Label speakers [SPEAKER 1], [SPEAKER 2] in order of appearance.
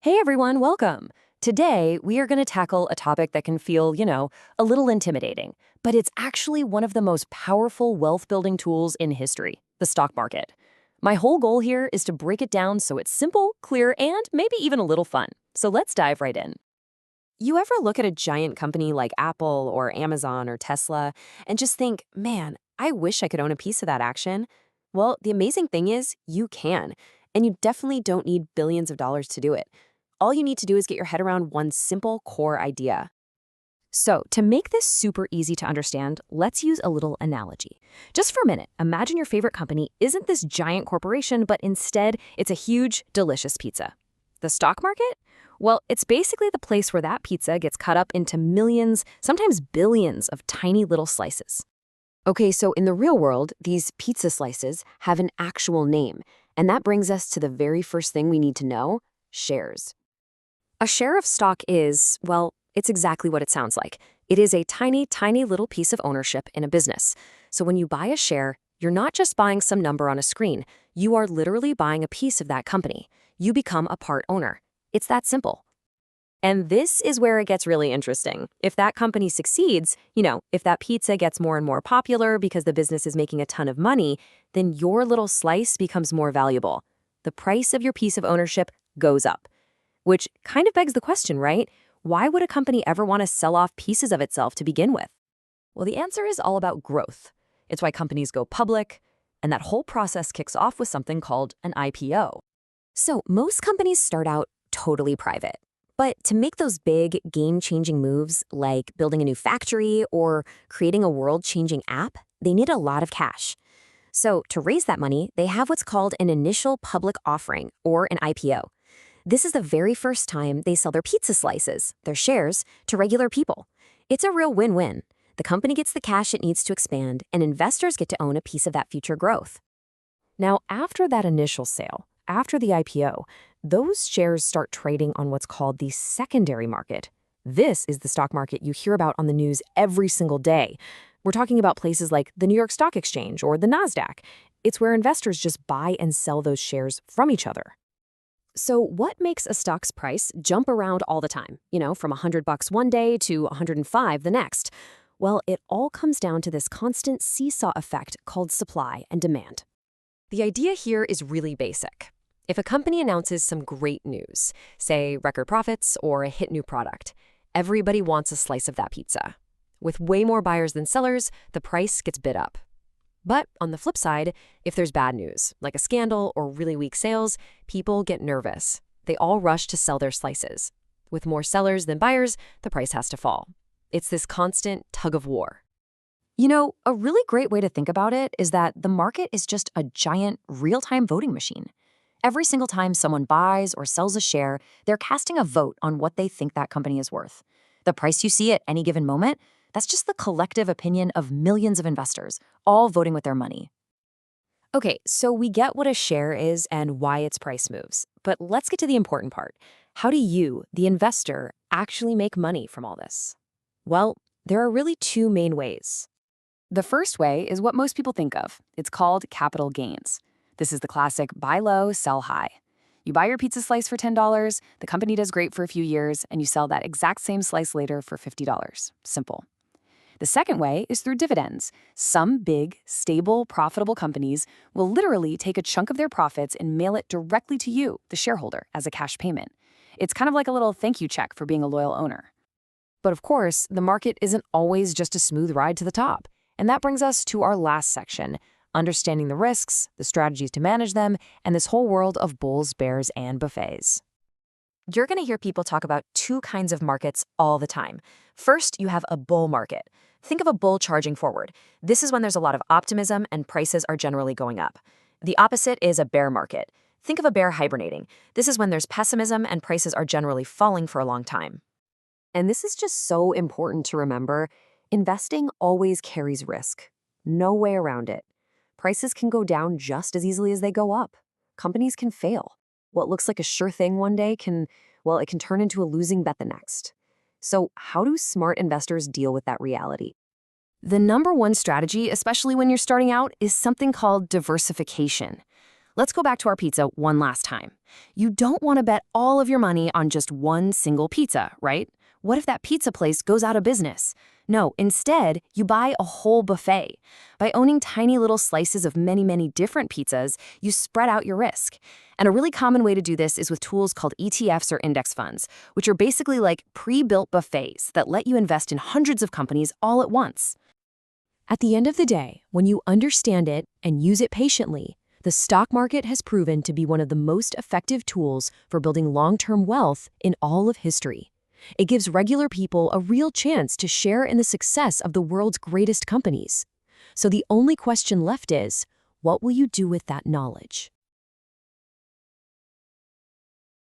[SPEAKER 1] Hey everyone, welcome. Today, we are going to tackle a topic that can feel, a little intimidating, but it's actually one of the most powerful wealth building tools in history, the stock market. My whole goal here is to break it down so it's simple, clear, and maybe even a little fun. So let's dive right in. You ever look at a giant company like Apple or Amazon or Tesla and just think, man, I wish I could own a piece of that action? Well, the amazing thing is you can, and you definitely don't need billions of dollars to do it. All you need to do is get your head around one simple core idea. So, to make this super easy to understand, let's use a little analogy. Just for a minute, imagine your favorite company isn't this giant corporation, but instead, it's a huge, delicious pizza. The stock market? Well, it's basically the place where that pizza gets cut up into millions, sometimes billions of tiny little slices. Okay, so in the real world, these pizza slices have an actual name, and that brings us to the very first thing we need to know: shares. A share of stock is, well, it's exactly what it sounds like. It is a tiny, tiny little piece of ownership in a business. So when you buy a share, you're not just buying some number on a screen. You are literally buying a piece of that company. You become a part owner. It's that simple. And this is where it gets really interesting. If that company succeeds, if that pizza gets more and more popular because the business is making a ton of money, then your little slice becomes more valuable. The price of your piece of ownership goes up. Which kind of begs the question, right? Why would a company ever want to sell off pieces of itself to begin with? Well, the answer is all about growth. It's why companies go public, and that whole process kicks off with something called an IPO. So most companies start out totally private. But to make those big, game-changing moves, like building a new factory or creating a world-changing app, they need a lot of cash. So to raise that money, they have what's called an initial public offering, or an IPO. This is the very first time they sell their pizza slices, their shares, to regular people. It's a real win-win. The company gets the cash it needs to expand, and investors get to own a piece of that future growth. Now, after that initial sale, after the IPO, those shares start trading on what's called the secondary market. This is the stock market you hear about on the news every single day. We're talking about places like the New York Stock Exchange or the NASDAQ. It's where investors just buy and sell those shares from each other. So what makes a stock's price jump around all the time, from $100 one day to 105 the next? Well, it all comes down to this constant seesaw effect called supply and demand. The idea here is really basic. If a company announces some great news, say record profits or a hit new product, everybody wants a slice of that pizza. With way more buyers than sellers, the price gets bid up. But on the flip side, if there's bad news, like a scandal or really weak sales, people get nervous. They all rush to sell their slices. With more sellers than buyers, the price has to fall. It's this constant tug of war. A really great way to think about it is that the market is just a giant real-time voting machine. Every single time someone buys or sells a share, they're casting a vote on what they think that company is worth. The price you see at any given moment, that's just the collective opinion of millions of investors, all voting with their money. Okay, so we get what a share is and why its price moves. But let's get to the important part. How do you, the investor, actually make money from all this? Well, there are really two main ways. The first way is what most people think of. It's called capital gains. This is the classic buy low, sell high. You buy your pizza slice for $10, the company does great for a few years, and you sell that exact same slice later for $50. Simple. The second way is through dividends. Some big, stable, profitable companies will literally take a chunk of their profits and mail it directly to you, the shareholder, as a cash payment. It's kind of like a little thank you check for being a loyal owner. But of course, the market isn't always just a smooth ride to the top. And that brings us to our last section: understanding the risks, the strategies to manage them, and this whole world of bulls, bears, and buffets. You're going to hear people talk about two kinds of markets all the time. First, you have a bull market. Think of a bull charging forward. This is when there's a lot of optimism and prices are generally going up. The opposite is a bear market. Think of a bear hibernating. This is when there's pessimism and prices are generally falling for a long time. And this is just so important to remember. Investing always carries risk. No way around it. Prices can go down just as easily as they go up. Companies can fail. What looks like a sure thing one day can turn into a losing bet the next. So how do smart investors deal with that reality? The number one strategy, especially when you're starting out, is something called diversification. Let's go back to our pizza one last time. You don't want to bet all of your money on just one single pizza, right? What if that pizza place goes out of business? No, instead, you buy a whole buffet. By owning tiny little slices of many, many different pizzas, you spread out your risk. And a really common way to do this is with tools called ETFs or index funds, which are basically like pre-built buffets that let you invest in hundreds of companies all at once. At the end of the day, when you understand it and use it patiently, the stock market has proven to be one of the most effective tools for building long-term wealth in all of history. It gives regular people a real chance to share in the success of the world's greatest companies. So the only question left is, what will you do with that knowledge?